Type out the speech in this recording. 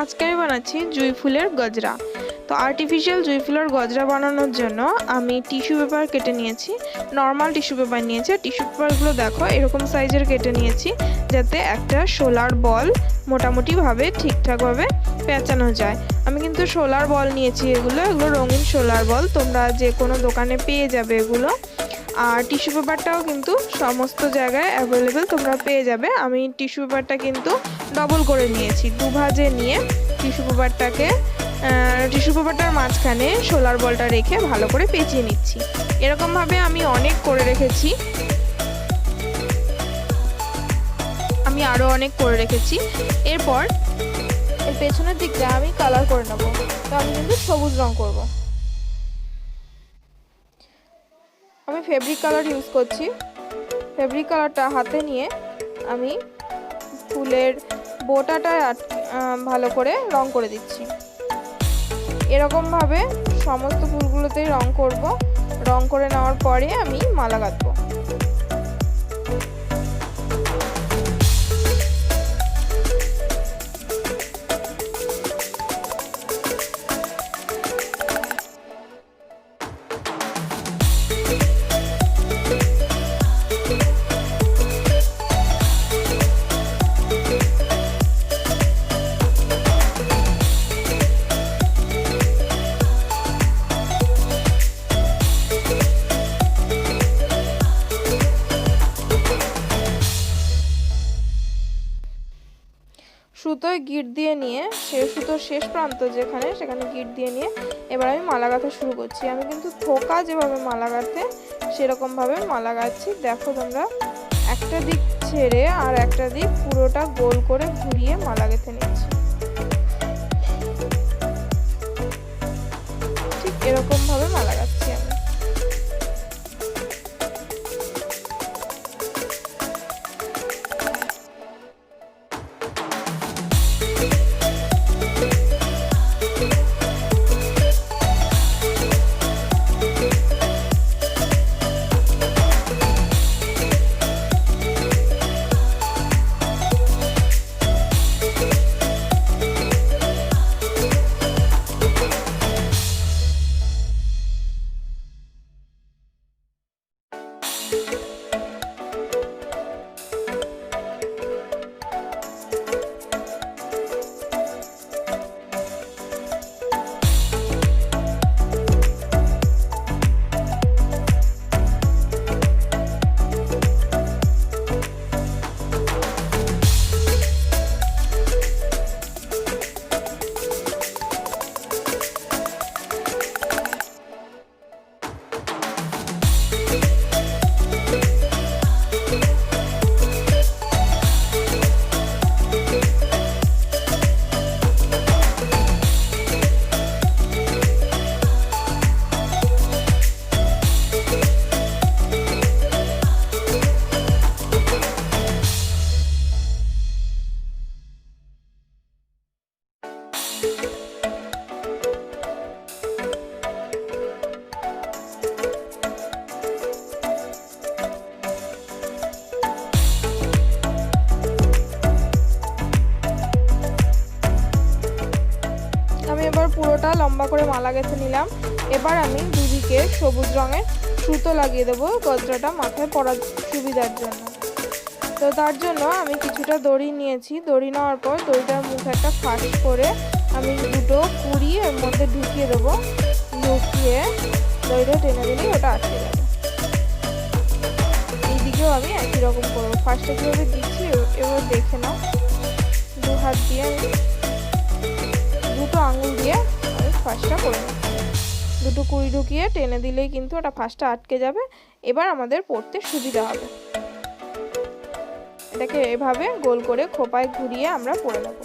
আজকে আমি বানাচ্ছি জুঁই ফুলের গজরা। তো আর্টিফিশিয়াল জুঁই ফুলের গজরা বানানোর জন্য আমি টিস্যু পেপার কেটে নিয়েছি, নর্মাল টিস্যু পেপার নিয়েছি। টিস্যু পেপারগুলো দেখো এরকম সাইজের কেটে নিয়েছি, যাতে একটা শোলার বল মোটামুটিভাবে ঠিকঠাকভাবে পেঁচানো যায়। আমি কিন্তু শোলার বল নিয়েছি, এগুলো রঙিন শোলার বল, তোমরা যে কোনো দোকানে পেয়ে যাবে এগুলো। আর টিস্যু পেপারটাও কিন্তু সমস্ত জায়গায় অ্যাভেলেবেল তোমরা পেয়ে যাবে। আমি টিস্যু পেপারটা কিন্তু ডবল করে নিয়েছি, দুভাজে নিয়ে টিস্যু পেপারটার মাঝখানে শোলার বলটা রেখে ভালো করে পেঁচিয়ে নিচ্ছি। এরকমভাবে আমি অনেক করে রেখেছি, আমি আরও অনেক করে রেখেছি। এরপর এর পেছনের দিকটা আমি কালার করে নেব। তো আমি কিন্তু সবুজ রং করব। আমি ফেব্রিক কালার ইউজ করছি। ফেব্রিক কালারটা হাতে নিয়ে আমি ফুলের বোটাটা ভালো করে রং করে দিচ্ছি। এরকমভাবে সমস্ত ফুলগুলোতেই রং করব। রং করে নেওয়ার পরে আমি মালা গাঁথবো। সুতোয় গিট দিয়ে নিয়ে সুতোর শেষ প্রান্ত সেখানে গিট দিয়ে নিয়ে এবার আমি মালা গাঁথা শুরু করছি। আমি কিন্তু থোকা যেভাবে মালা গাঁথে সেরকমভাবে মালা গাঁথছি। দেখো তোমরা, একটা দিক ছেড়ে আর একটা দিক পুরোটা গোল করে ঘুরিয়ে মালা গেঁথে নিচ্ছি। ঠিক এরকমভাবে মালা গাঁথছি আমি। এবার পুরোটা লম্বা করে মালা গেঁথে নিলাম। এবার আমি দুদিকে সবুজ রঙের সুতো লাগিয়ে দেবো গজরাটা মাথায় পরার সুবিধার জন্য। তো তার জন্য আমি কিছুটা দড়ি নিয়েছি। দড়ি নেওয়ার পর দড়িটার মুখ একটা ফাঁস করে আমি দুটো কুড়ি এর মধ্যে ঢুকিয়ে দেবো। ঢুকিয়ে দড়িটা টেনে দিলেই ওটা আটকে যাবে। এইদিকেও আমি একই রকম করবো। ফার্স্টে কীভাবে দিচ্ছি এবার দেখে নাও। দু হাত দিয়ে দুটো আঙুল দিয়ে আমি ফাঁসটা করে নিচ্ছি। দুটো কুড়ি ঢুকিয়ে টেনে দিলেই কিন্তু ওটা ফাঁসটা আটকে যাবে। এবার আমাদের পরতে সুবিধা হবে। এটাকে এভাবে গোল করে খোপায় ঘুরিয়ে আমরা পরে নেব।